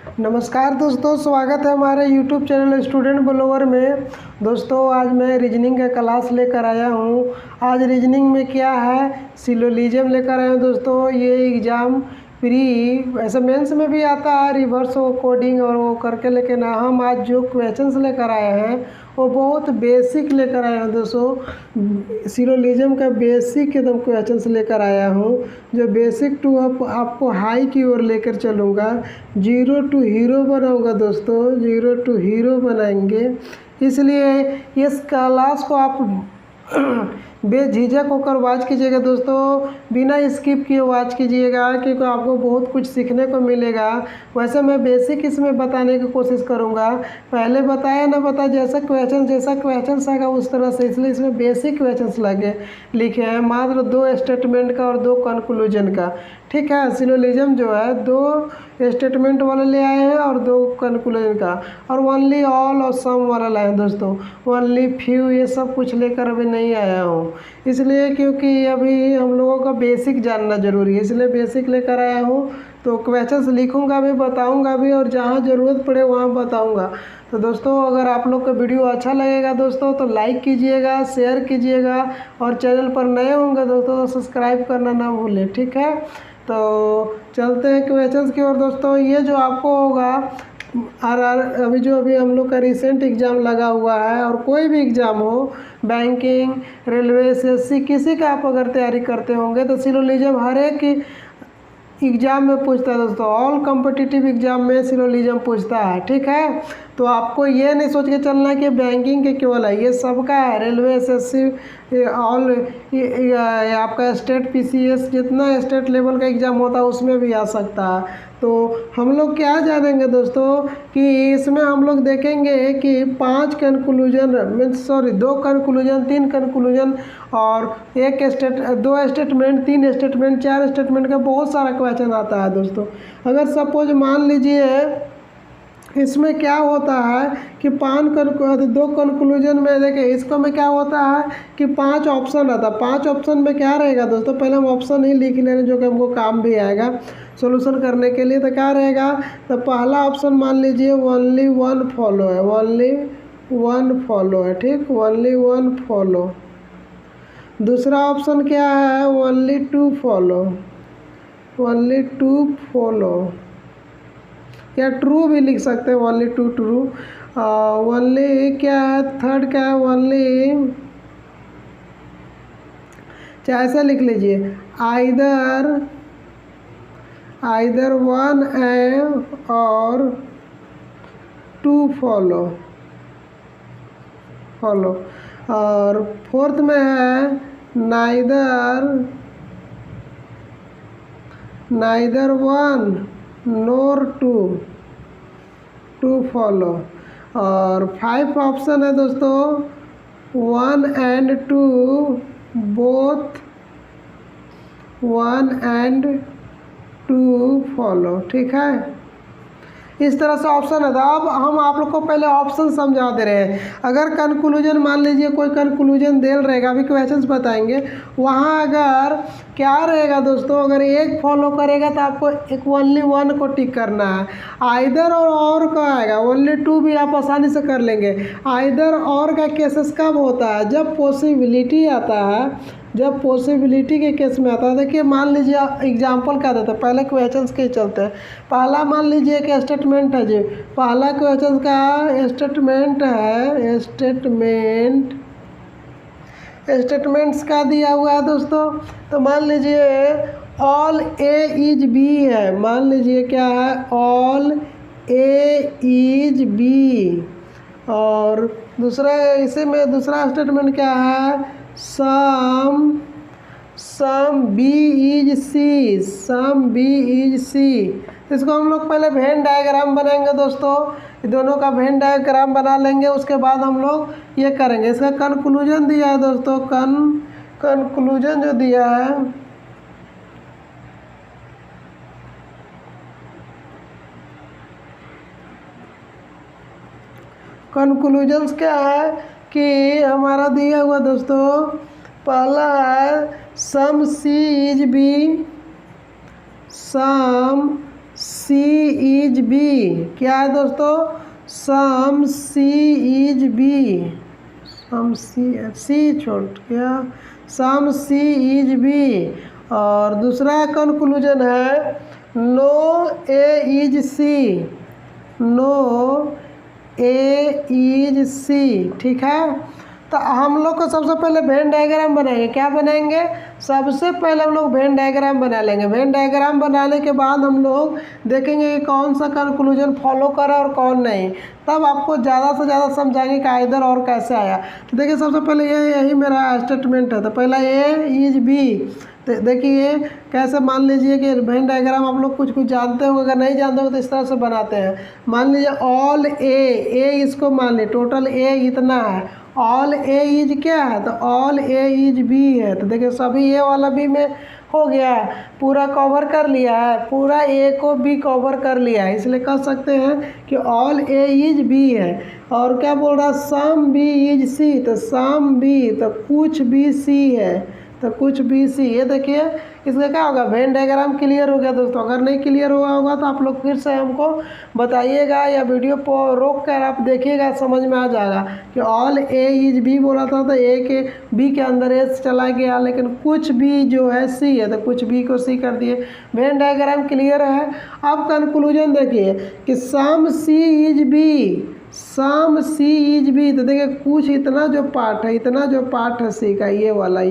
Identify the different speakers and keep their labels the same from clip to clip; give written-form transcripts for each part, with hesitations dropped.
Speaker 1: नमस्कार दोस्तों, स्वागत है हमारे YouTube चैनल स्टूडेंट ब्लॉगर में। दोस्तों आज मैं रीजनिंग का क्लास लेकर आया हूँ। आज रीजनिंग में क्या है, सिलोजिज्म लेकर आया हूँ। दोस्तों ये एग्ज़ाम प्री ऐसे मेंस में भी आता है, रिवर्स वो कोडिंग और वो करके, लेकिन हम आज जो क्वेश्चंस लेकर आए हैं वो बहुत बेसिक लेकर आया हूँ। दोस्तों सिलोजिज्म का बेसिक एकदम क्वेश्चंस लेकर आया हूँ, जो बेसिक टू आपको हाई की ओर लेकर चलूँगा। जीरो टू हीरो बनाऊँगा दोस्तों, जीरो टू हीरो बनाएंगे। इसलिए इस क्लास को आप बेझिझक होकर वॉच कीजिएगा दोस्तों, बिना स्किप किए वॉच कीजिएगा, क्योंकि आपको बहुत कुछ सीखने को मिलेगा। वैसे मैं बेसिक इसमें बताने की कोशिश करूंगा, पहले बताया ना बताया, जैसा क्वेश्चन आएगा उस तरह से, इसलिए इसमें बेसिक क्वेश्चंस लगे लिखे हैं, मात्र 2 स्टेटमेंट का और 2 कंक्लूजन का। ठीक है, सिलोजिज्म जो है 2 स्टेटमेंट वाले ले आए हैं और 2 कंक्लूजन का, और ओनली, ऑल और सम वाला लाए हैं दोस्तों। ओनली, फ्यू, ये सब कुछ लेकर अभी नहीं आया हूँ, इसलिए क्योंकि अभी हम लोगों का बेसिक जानना ज़रूरी है, इसलिए बेसिक लेकर आया हूँ। तो क्वेश्चंस लिखूंगा भी, बताऊंगा भी, और जहाँ ज़रूरत पड़े वहाँ बताऊंगा। तो दोस्तों अगर आप लोग का वीडियो अच्छा लगेगा दोस्तों तो लाइक कीजिएगा, शेयर कीजिएगा, और चैनल पर नए होंगे दोस्तों तो सब्सक्राइब करना ना भूलें। ठीक है, तो चलते हैं क्वेश्चंस की ओर। दोस्तों ये जो आपको होगा अभी हम लोग का रिसेंट एग्ज़ाम लगा हुआ है, और कोई भी एग्ज़ाम हो, बैंकिंग, रेलवे, एसएससी, किसी का आप अगर तैयारी करते होंगे तो सिलोजिज्म हर एक एग्ज़ाम में पूछता है दोस्तों। ऑल कॉम्पिटिटिव एग्ज़ाम में सिलोजिज्म पूछता है। ठीक है, तो आपको ये नहीं सोच के चलना कि बैंकिंग के केवल है, ये सबका है। रेलवे, एसएससी, ऑल, आपका स्टेट पीसीएस, जितना स्टेट लेवल का एग्ज़ाम होता है उसमें भी आ सकता है। तो हम लोग क्या जानेंगे दोस्तों कि इसमें हम लोग देखेंगे कि 2 कंक्लूजन, 3 कंक्लूजन, और 2 स्टेटमेंट, 3 स्टेटमेंट, 4 स्टेटमेंट का बहुत सारा क्वेश्चन आता है दोस्तों। अगर सपोज मान लीजिए इसमें क्या होता है कि 2 कंक्लूजन में देखिए, इसको में क्या होता है कि 5 ऑप्शन आता है। 5 ऑप्शन में क्या रहेगा दोस्तों, पहले हम ऑप्शन ही लिख ले रहे हैं जो कि हमको काम भी आएगा सॉल्यूशन करने के लिए। तो क्या रहेगा, तो पहला ऑप्शन मान लीजिए ओनली 1 फॉलो है, ओनली 1 फॉलो है। ठीक, ओनली 1 फॉलो। दूसरा ऑप्शन क्या है, ओनली 2 फॉलो, ओनली 2 फॉलो, या ट्रू भी लिख सकते हैं, ओनली 2 ट्रू। ओनली क्या है, थर्ड क्या है, ओनली, चाहे ऐसा लिख लीजिए, आइदर 1 एंड और 2 फॉलो। और फोर्थ में है नाइदर 1 नोर 2 फॉलो। और 5 ऑप्शन है दोस्तों, 1 एंड 2 बोथ, 1 एंड 2 फॉलो। ठीक है, इस तरह से ऑप्शन है। तो अब हम आप लोग को पहले ऑप्शन समझा दे रहे हैं। अगर कंक्लूजन मान लीजिए कोई कंक्लूजन देल रहेगा, अभी क्वेश्चंस बताएंगे, वहाँ अगर क्या रहेगा दोस्तों, अगर 1 फॉलो करेगा तो आपको एक ओनली 1 को टिक करना है। आइदर और का आएगा, ओनली 2 भी आप आसानी से कर लेंगे। आइदर और का केसेस कब होता है, जब पॉसिबिलिटी आता है, जब पॉसिबिलिटी के केस में आता है। देखिए मान लीजिए एग्जांपल क्या देते हैं, पहले क्वेश्चंस के चलते हैं। पहला मान लीजिए एक स्टेटमेंट है जी, पहला क्वेश्चन का स्टेटमेंट है, स्टेटमेंट्स का दिया हुआ है दोस्तों। तो मान लीजिए ऑल ए इज बी है, मान लीजिए क्या है, ऑल ए इज बी। और दूसरा इसी में दूसरा स्टेटमेंट क्या है, some B is C, some B is C. इसको हम लोग पहले वेन डायग्राम बनाएंगे दोस्तों, दोनों का वेन डायग्राम बना लेंगे, उसके बाद हम लोग ये करेंगे। इसका कंक्लूजन दिया है दोस्तों, कंक्लूजन जो दिया है, कंक्लूजन्स क्या है कि हमारा दिया हुआ दोस्तों, पहला है some C is B, some C is B. क्या है दोस्तों? सम सी इज बी। सम सी छोड़ क्या, सम सी इज बी। और दूसरा कंक्लूजन है no A is C. No A is C. ठीक है, तो हम लोग को सबसे पहले वेन डायग्राम बनाएंगे। क्या बनाएंगे? सबसे पहले हम लोग वेन डायग्राम बना लेंगे। वेन डायग्राम बनाने के बाद हम लोग देखेंगे कि कौन सा कंक्लूजन फॉलो करा और कौन नहीं। तब आपको ज़्यादा से ज़्यादा समझाएंगे कि इधर और कैसे आया। तो देखिए सबसे पहले यही मेरा स्टेटमेंट है। तो पहला ए इज बी। तो देखिए कैसे, मान लीजिए कि वेन डायग्राम आप लोग कुछ कुछ जानते हो, अगर नहीं जानते हो तो इस तरह से बनाते हैं। मान लीजिए ऑल ए इसको मान लीजिए टोटल ए इतना है। ऑल ए इज क्या है? तो ऑल ए इज बी है। तो देखिए सभी ए वाला बी में हो गया है, पूरा कवर कर लिया है, पूरा ए को बी कवर कर लिया है, इसलिए कह सकते हैं कि ऑल ए इज बी है। और क्या बोल रहा है? Some B is C. तो सम बी तो कुछ बी सी है, तो कुछ बी सी। ये देखिए इसका क्या होगा? वेन डायग्राम क्लियर हो गया दोस्तों। अगर नहीं क्लियर हुआ होगा तो आप लोग फिर से हमको बताइएगा या वीडियो को रोक कर आप देखिएगा, समझ में आ जाएगा कि ऑल ए इज बी बोला था तो ए के बी के अंदर एस चला गया, लेकिन कुछ बी जो है सी है तो कुछ बी को सी कर दिए। वेन डायग्राम क्लियर है। अब कंक्लूजन देखिए कि some C is B. Some C is B. तो देखिए कुछ इतना जो पार्ट है, इतना जो पार्ट है सी का, ये वाला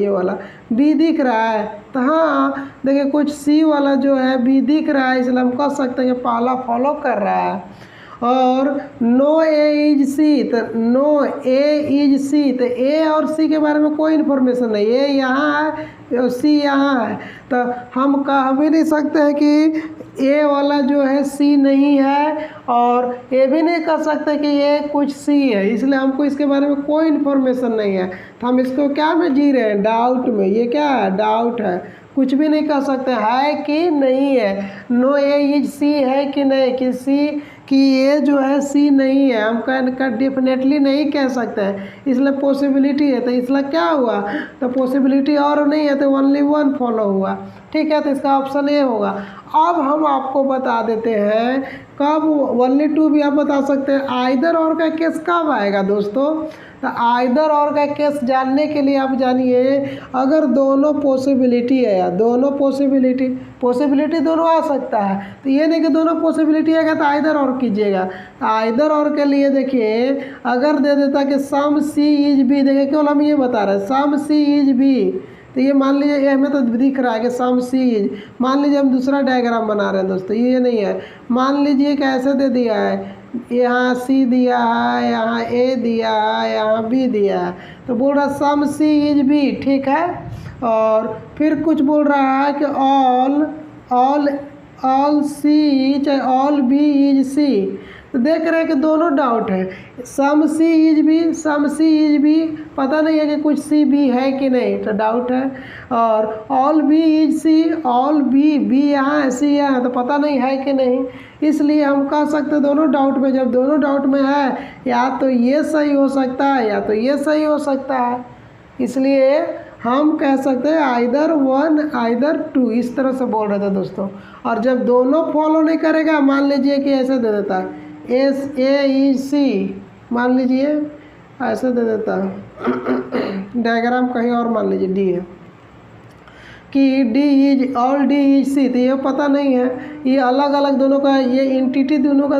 Speaker 1: बी दिख रहा है। तो हाँ देखिए कुछ सी वाला जो है बी दिख रहा है, इसलिए हम कह सकते हैं कि पहला फॉलो कर रहा है। और नो ए इज सी। तो नो ए इज सी। तो ए और सी के बारे में कोई इन्फॉर्मेशन नहीं। ए यहाँ है और सी यहाँ है, तो हम कह भी नहीं सकते हैं कि ए वाला जो है सी नहीं है, और ये भी नहीं कह सकते कि ये कुछ सी है, इसलिए हमको इसके बारे में कोई इन्फॉर्मेशन नहीं है। तो हम इसको क्या में जी रहे हैं? डाउट में। ये क्या है? डाउट है, कुछ भी नहीं कह सकते है कि नहीं है। नो ए इज सी है कि नहीं, कि सी कि ये जो है सी नहीं है, हम का डेफिनेटली नहीं कह सकते हैं, इसलिए पॉसिबिलिटी है। तो इसलिए क्या हुआ? तो पॉसिबिलिटी और नहीं है तो ओनली वन फॉलो हुआ। ठीक है, तो इसका ऑप्शन ए होगा। अब हम आपको बता देते हैं कब ओनली टू भी आप बता सकते हैं। आइदर और का केस कब आएगा दोस्तों? तो आइदर और का केस जानने के लिए आप जानिए, अगर दोनों पॉसिबिलिटी है या दोनों पॉसिबिलिटी दोनों आ सकता है, तो ये नहीं कि दोनों पॉसिबिलिटी आएगा तो आइदर और कीजिएगा। आइदर और के लिए देखिए अगर दे देता कि सम सी इज बी, देखिए केवल हम ये बता रहे हैं सम सी इज बी। तो ये मान लीजिए ये हमें तो दिख रहा है कि सम सी इज। मान लीजिए हम दूसरा डायग्राम बना रहे हैं दोस्तों, ये नहीं है। मान लीजिए कि ऐसे दे दिया है, यहाँ सी दिया है, यहाँ ए दिया है, यहाँ बी दिया है, तो बोल रहा है सम सी इज बी। ठीक है, और फिर कुछ बोल रहा है कि ऑल सी चाहे ऑल बी इज सी। तो देख रहे हैं कि दोनों डाउट है। सम सी इज बी पता नहीं है कि कुछ सी बी है कि नहीं, तो डाउट है। और all B is C, all B यहाँ है सी यहाँ है, तो पता नहीं है कि नहीं, इसलिए हम कह सकते दोनों डाउट में। जब दोनों डाउट में है, या तो ये सही हो सकता है या तो ये सही हो सकता है, इसलिए हम कह सकते हैं आइदर वन आइदर टू, इस तरह से बोल रहे थे दोस्तों। और जब दोनों फॉलो नहीं करेगा, मान लीजिए कि ऐसे दे देता है एस ए ई सी, मान लीजिए ऐसे दे देता है डायग्राम कहीं और, मान लीजिए डी है कि D is all D is C, तो ये पता नहीं है, ये अलग अलग दोनों का, ये एंटिटी दोनों का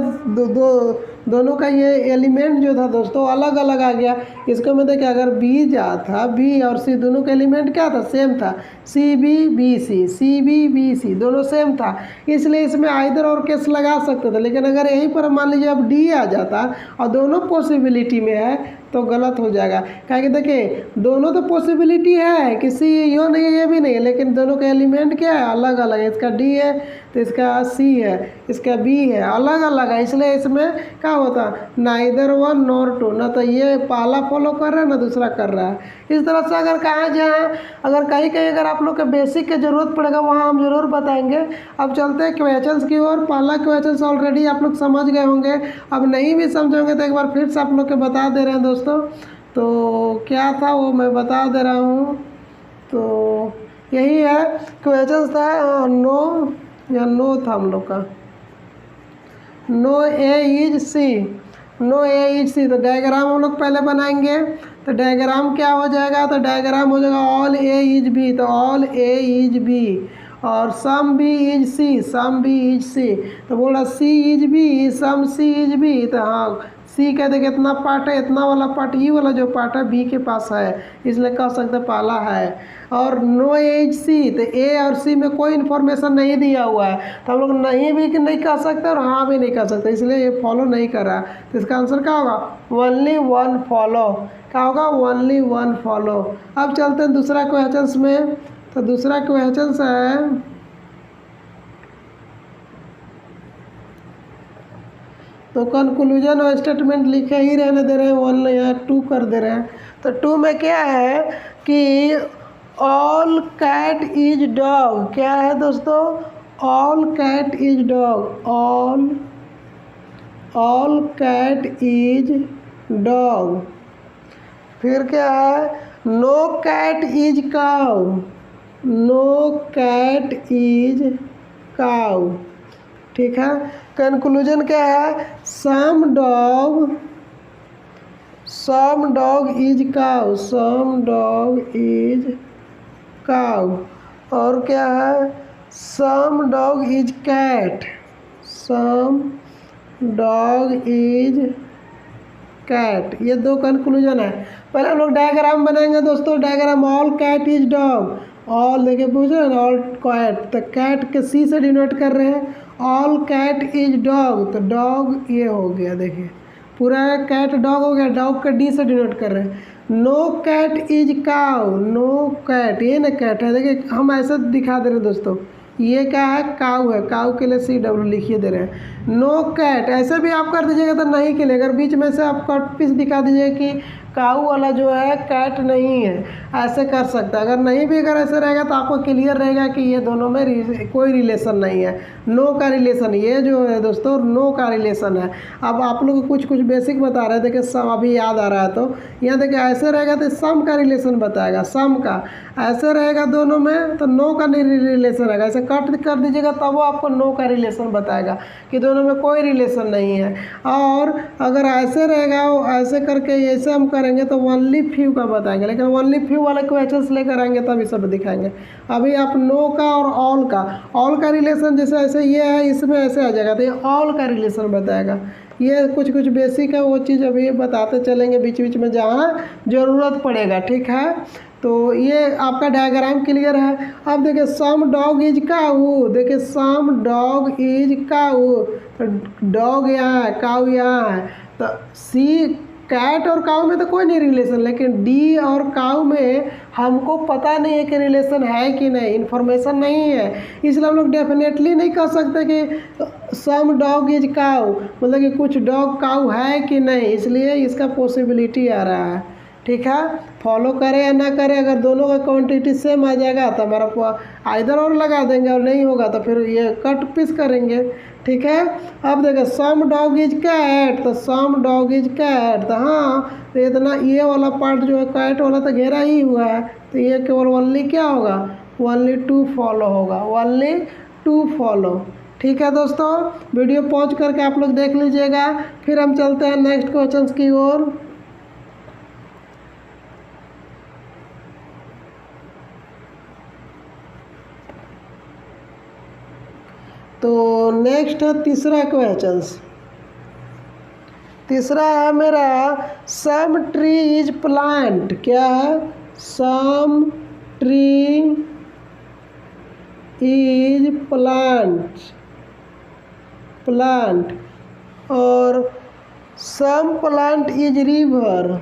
Speaker 1: दोनों का ये एलिमेंट जो था दोस्तों अलग अलग आ गया। इसको मैं देखिए अगर बी जा था, बी और सी दोनों का एलिमेंट क्या था? सेम था। सी बी सी दोनों सेम था, इसलिए इसमें आइदर और केस लगा सकते थे। लेकिन अगर यहीं पर मान लीजिए अब डी आ जाता और दोनों पॉसिबिलिटी में है तो गलत हो जाएगा। क्या देखिए दोनों तो पॉसिबिलिटी है कि सी यो नहीं है ये भी नहीं है, लेकिन दोनों का एलिमेंट क्या है? अलग अलग है। इसका डी है तो इसका सी है, इसका बी है, अलग अलग है, इसलिए इसमें क्या होता? नाइदर वन नॉर टू, ना तो ये पहला फॉलो कर रहा है ना दूसरा कर रहा है। इस तरह से अगर कहाँ जाए, अगर कहीं अगर आप लोग के बेसिक की ज़रूरत पड़ेगा वहाँ हम ज़रूर बताएंगे। अब चलते हैं क्वेश्चंस की ओर। पहला क्वेश्चंस ऑलरेडी आप लोग समझ गए होंगे, अब नहीं भी समझोगे तो एक बार फिर से आप लोग के बता दे रहे हैं दोस्तों। तो क्या था वो मैं बता दे रहा हूँ, तो यही है क्वेश्चंस था नो या नो था हम लोग का, no A is C, no A is C. तो डायग्राम हम लोग पहले बनाएंगे। तो डायग्राम क्या हो जाएगा, तो डायग्राम हो जाएगा ऑल ए इज बी, तो ऑल ए इज बी, और some B is C, some B is C. तो बोला C is B, some C is B. तो हाँ, सी कहते कि इतना पार्ट है, इतना वाला पार्ट, ये वाला जो पार्ट है बी के पास है, इसलिए कह सकते पहला है। और नो एज सी, तो ए और सी में कोई इन्फॉर्मेशन नहीं दिया हुआ है, तो हम लोग नहीं भी नहीं कह सकते और हाँ भी नहीं कह सकते, इसलिए ये फॉलो नहीं कर रहा। तो इसका आंसर क्या होगा, ओनली वन फॉलो। क्या होगा, ओनली वन फॉलो। अब चलते हैं दूसरा क्वेश्चन में। तो दूसरा क्वेश्चन है, तो कंक्लूजन और स्टेटमेंट लिखे ही रहने दे रहे हैं, वन यहाँ 2 कर दे रहे हैं। तो 2 में क्या है कि ऑल कैट इज डॉग। क्या है दोस्तों, all cat is dog, all cat is dog. फिर क्या है, no cat is cow, no cat is cow. ठीक है। कंक्लूजन क्या है, some dog is cow, some dog is cow. और क्या है, some dog is cat, some dog is cat. ये 2 कंक्लूजन है। पहले हम लोग डायग्राम बनाएंगे दोस्तों। Diagram all cat is dog, all देखिए पूछ रहे हैं ऑल कैट, तो कैट के सी से डिनोट कर रहे हैं। ऑल कैट इज डॉग, तो डॉग ये हो गया, देखिए पूरा कैट डॉग हो गया, डॉग का डी से डिनोट कर रहे हैं। No cat is cow, no cat, ये ना कैट है, देखिए हम ऐसा दिखा दे रहे हैं दोस्तों, ये क्या है, काऊ है, काऊ के लिए सी डब्ल्यू लिखिए दे रहे हैं। नो कैट ऐसे भी आप कर दीजिएगा तो नहीं के लिए, अगर बीच में से आप कट पीस दिखा दीजिए कि काऊ वाला जो है कैट नहीं है, ऐसे कर सकता है। अगर नहीं भी अगर ऐसे रहेगा तो आपको क्लियर रहेगा कि ये दोनों में कोई रिलेशन नहीं है, नो का रिलेशन, ये जो है दोस्तों नो का रिलेशन है। अब आप लोग कुछ कुछ बेसिक बता रहे थे कि सम अभी याद आ रहा है, तो यहाँ देखिए ऐसे रहेगा तो सम का रिलेशन बताएगा, सम का ऐसे रहेगा दोनों में तो नो का नहीं रिलेशन रहेगा, ऐसे कट कर दीजिएगा तब वो आपको नो का रिलेशन बताएगा कि दोनों में कोई रिलेशन नहीं है। और अगर ऐसे रहेगा ऐसे करके ऐसे हम करेंगे तो ओनली फ्यू का बताएंगे, लेकिन ओनली फ्यू वाले क्वेश्चंस लेकर आएंगे तभी सब दिखाएंगे। अभी आप नो का और ऑल का रिलेशन जैसे ऐसे ये है, इसमें ऐसे आ जाएगा तो ये ऑल का रिलेशन बताएगा। ये कुछ कुछ बेसिक है, वो चीज़ अभी बताते चलेंगे बीच बीच में जहाँ ज़रूरत पड़ेगा। ठीक है, तो ये आपका डायग्राम क्लियर है। अब देखिए सम डॉग इज काऊ, देखिए सम डॉग इज काऊ, तो डॉग यहाँ है, काऊ यहाँ है, तो सी कैट और काऊ में तो कोई नहीं रिलेशन, लेकिन डी और काऊ में हमको पता नहीं है कि रिलेशन है कि नहीं, इन्फॉर्मेशन नहीं है, इसलिए हम लोग डेफिनेटली नहीं कह सकते कि सम डॉग इज काऊ, मतलब कि कुछ डॉग काऊ है कि नहीं, इसलिए इसका पॉसिबिलिटी आ रहा है। ठीक है, फॉलो करें या ना करें, अगर दोनों का क्वांटिटी सेम आ जाएगा तो हमारा आइदर और लगा देंगे, और नहीं होगा तो फिर ये कट पीस करेंगे। ठीक है, अब देखो सम डॉग इज कैट, तो सम डॉग इज कैट, तो हाँ तो इतना ये वाला पार्ट जो है कैट वाला तो घेरा ही हुआ है, तो ये केवल ओनली क्या होगा, ओनली 2 फॉलो होगा, ओनली 2 फॉलो। ठीक है दोस्तों, वीडियो पॉज करके आप लोग देख लीजिएगा, फिर हम चलते हैं नेक्स्ट क्वेश्चन की ओर। तो नेक्स्ट है तीसरा क्वेश्चन। तीसरा है मेरा सम ट्री इज प्लांट। क्या है, सम ट्री इज प्लांट और some plant is river,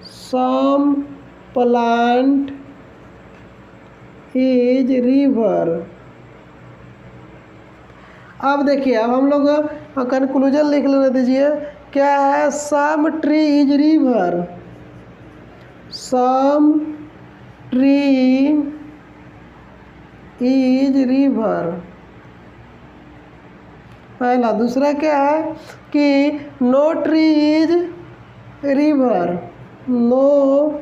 Speaker 1: some plant is river. अब देखिए, अब हम लोग कंक्लूजन लिख लेने दीजिए। क्या है, some tree is river, some tree is river, पहला। दूसरा क्या है कि no tree is river, no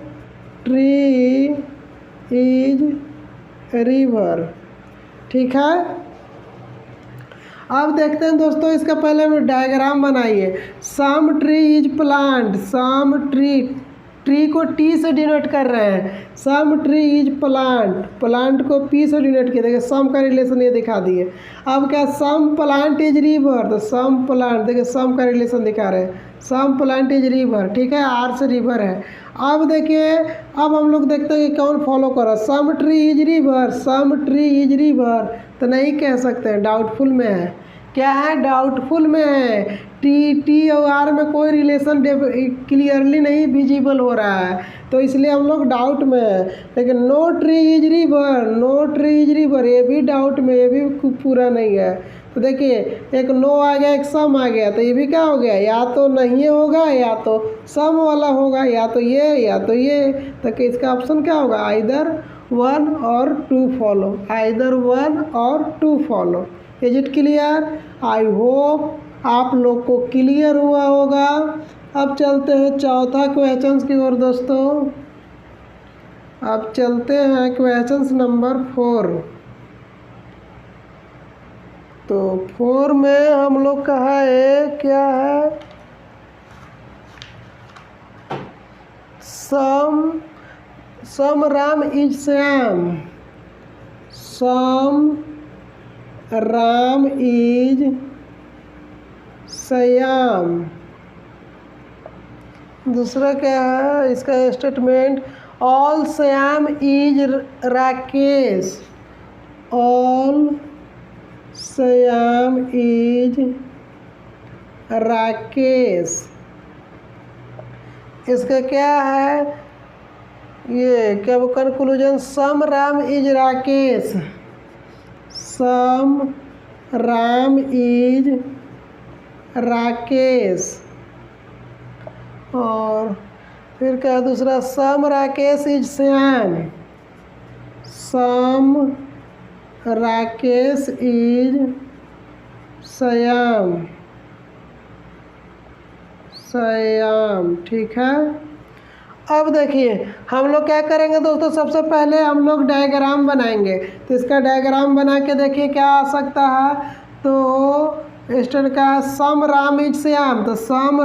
Speaker 1: tree is river. ठीक है, अब देखते हैं दोस्तों, इसका पहले हम डायग्राम बनाइए। Some tree is plant, some tree, tree को टी से डिनोट कर रहे हैं। Some tree is plant, plant को पी से डिनोट किया। देखिए सम का रिलेशन ये दिखा दिए। अब क्या, सम प्लांट इज रिवर, तो सम प्लांट, देखिए सम का रिलेशन दिखा रहे हैं। सम प्लांट इज रिवर, ठीक है, आर से रिवर है। अब देखिए, अब हम लोग देखते हैं कि कौन फॉलो कर रहा है। Some tree is river, some tree is river, तो नहीं कह सकते हैं, डाउटफुल में है। क्या है, डाउटफुल में है। टी और आर में कोई रिलेशन क्लियरली नहीं विजिबल हो रहा है, तो इसलिए हम लोग डाउट में है। लेकिन no tree is river, no tree is river, ये भी डाउट में, ये भी पूरा नहीं है। तो देखिए एक नो आ गया, एक सम आ गया, तो ये भी क्या हो गया, या तो नहीं होगा या तो सम वाला होगा, या तो ये या तो ये। तो इसका ऑप्शन क्या होगा, आइदर 1 और 2 फॉलो, आइदर 1 और 2 follow. Is it clear? I hope आप लोग को क्लियर हुआ होगा। अब चलते हैं चौथा क्वेश्चन की ओर दोस्तों। अब चलते हैं क्वेश्चन नंबर 4। तो 4 में हम लोग का है, क्या है, some Ram is Shyam, some Ram is Shyam. दूसरा क्या है इसका statement, all Shyam is Rakesh, all Shyam is Rakesh. इसका क्या है, ये क्या वो conclusion, some Ram is Rakesh, some Ram is Rakesh. और फिर क्या दूसरा, some Rakesh is Shyam, some Rakesh is Shyam, Shyam, ठीक है। अब देखिए हम लोग क्या करेंगे दोस्तों, सबसे पहले हम लोग डायग्राम बनाएंगे। तो इसका डायग्राम बना के देखिए क्या आ सकता है। तो स्टेट का सम राम इज श्याम, तो सम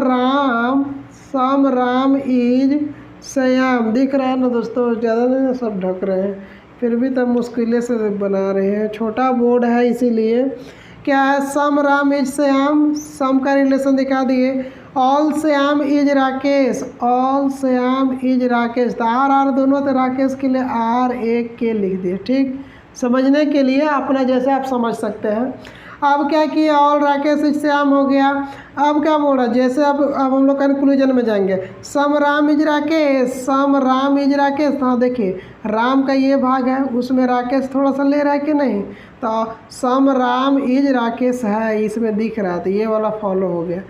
Speaker 1: राम इज श्याम दिख रहा है ना दोस्तों, ज़्यादा नहीं सब ढक रहे हैं, फिर भी तब मुश्किल से बना रहे हैं, छोटा बोर्ड है इसीलिए। क्या है, सम राम इज श्याम, सम का रिलेशन दिखा दिए। All Shyam is Rakesh, all Shyam is Rakesh, तो आर दोनों, तो राकेश के लिए आर एक के लिख दिए, ठीक, समझने के लिए अपना जैसे आप समझ सकते हैं। अब क्या किया, ऑल राकेश इज श्याम हो गया। अब क्या बोल रहा है, जैसे अब हम लोग कंक्लूजन में जाएंगे, some Ram is Rakesh, some Ram is Rakesh. हाँ देखिए राम का ये भाग है, उसमें राकेश थोड़ा सा ले रहा है कि नहीं, तो सम राम इज राकेश है, इसमें दिख रहा है, तो ये वाला फॉलो हो गया।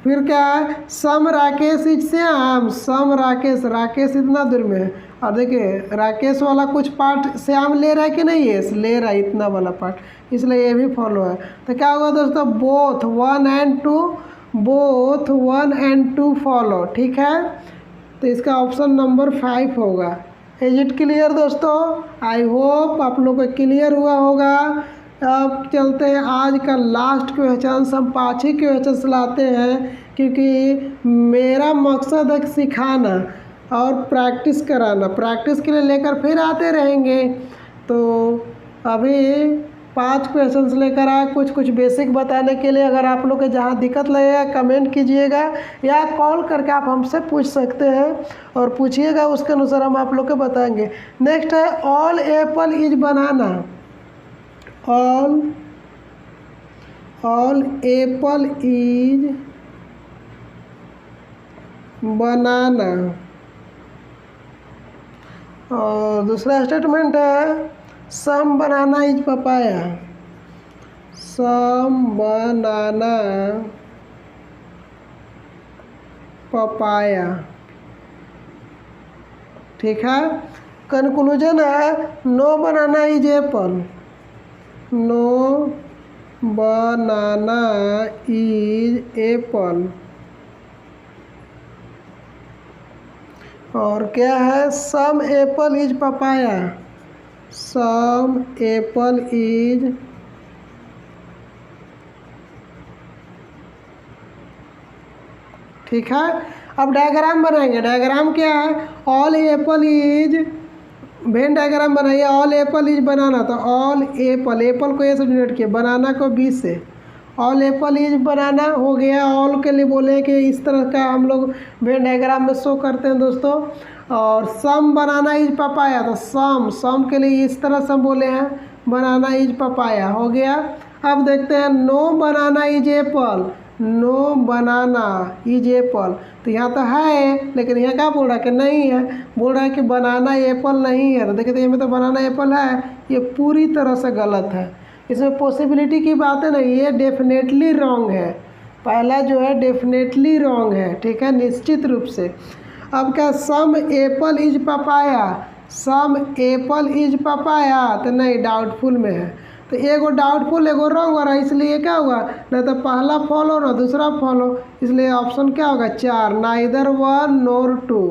Speaker 1: फिर क्या है, सम राकेश इज श्याम, सम राकेश, राकेश इतना दूर में है, और देखिए राकेश वाला कुछ पार्ट श्याम ले रहा है कि नहीं है, ले रहा है इतना वाला पार्ट, इसलिए ये भी फॉलो है। तो क्या होगा दोस्तों, both 1 and 2, both 1 and 2 follow, ठीक है। तो इसका ऑप्शन नंबर 5 होगा। इज इट क्लियर दोस्तों? आई होप आप लोग को क्लियर हुआ होगा। अब चलते हैं आज का लास्ट क्वेश्चन, हम 5 ही क्वेश्चन लाते हैं, क्योंकि मेरा मकसद है सिखाना और प्रैक्टिस कराना, प्रैक्टिस के लिए लेकर फिर आते रहेंगे। तो अभी 5 क्वेश्चंस लेकर आए, कुछ बेसिक बताने के लिए। अगर आप लोग के जहाँ दिक्कत लगेगा कमेंट कीजिएगा, या कॉल करके आप हमसे पूछ सकते हैं, और पूछिएगा उसके अनुसार हम आप लोग को बताएंगे। नेक्स्ट है, all apple is banana, all apple is banana. और दूसरा स्टेटमेंट है, some banana is papaya, some banana papaya, ठीक है। कंक्लूजन है, no banana is apple, no banana is apple. और क्या है, some apple is papaya, some apple is ठीक है। अब डायग्राम बनाएंगे। डायग्राम क्या है, all apple is, Venn diagram बनाइए। ऑल एप्पल इज बनाना, तो ऑल एप्पल, एप्पल को ए से डिनोट किया, बनाना को बी से, ऑल एप्पल इज बनाना हो गया। ऑल के लिए बोले कि इस तरह का हम लोग वेन डायग्राम में शो करते हैं दोस्तों। और सम बनाना इज पपाया, तो सम के लिए इस तरह से बोले हैं, बनाना इज पपाया हो गया। अब देखते हैं no banana is apple, no banana is apple, तो यहाँ तो है लेकिन यहाँ क्या बोल रहा है कि नहीं है, बोल रहा है कि बनाना एप्पल नहीं है। तो देखिए तो यहाँ तो बनाना एप्पल है, ये पूरी तरह से गलत है। इसमें पॉसिबिलिटी की बात है नहीं, ये डेफिनेटली रॉन्ग है। पहला जो है डेफिनेटली रॉन्ग है, ठीक है, निश्चित रूप से। अब क्या, some apple is papaya, some apple is papaya, तो नहीं, डाउटफुल में है। तो एगो डाउटफुल एगो रॉन्ग हो रहा है, इसलिए क्या हुआ, ना तो पहला फॉलो ना दूसरा फॉलो, इसलिए ऑप्शन क्या होगा 4, neither one nor two,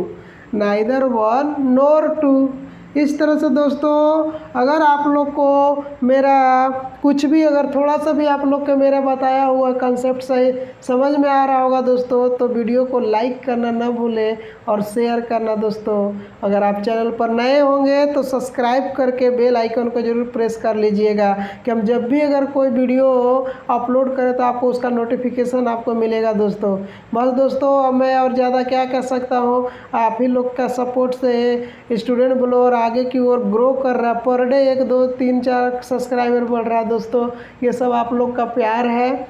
Speaker 1: neither one nor two. इस तरह से दोस्तों अगर आप लोग को मेरा कुछ भी, अगर थोड़ा सा भी आप लोग के मेरा बताया हुआ कंसेप्ट सही समझ में आ रहा होगा दोस्तों, तो वीडियो को लाइक करना ना भूलें और शेयर करना दोस्तों। अगर आप चैनल पर नए होंगे तो सब्सक्राइब करके बेल आइकन को ज़रूर प्रेस कर लीजिएगा कि हम जब भी अगर कोई वीडियो अपलोड करें तो आपको उसका नोटिफिकेशन आपको मिलेगा दोस्तों। बस दोस्तों अब मैं और ज़्यादा क्या कह सकता हूँ, आप ही लोग का सपोर्ट से स्टूडेंट ब्लोगर आगे की ओर ग्रो कर रहा है। पर डे 1 2 3 4 सब्सक्राइबर बढ़ रहा है दोस्तों, ये सब आप लोग का प्यार है,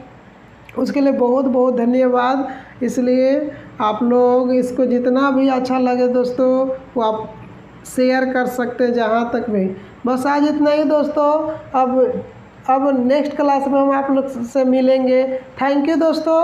Speaker 1: उसके लिए बहुत बहुत धन्यवाद। इसलिए आप लोग इसको जितना भी अच्छा लगे दोस्तों वो आप शेयर कर सकते हैं जहाँ तक भी। बस आज इतना ही दोस्तों। अब नेक्स्ट क्लास में हम आप लोग से मिलेंगे। थैंक यू दोस्तों।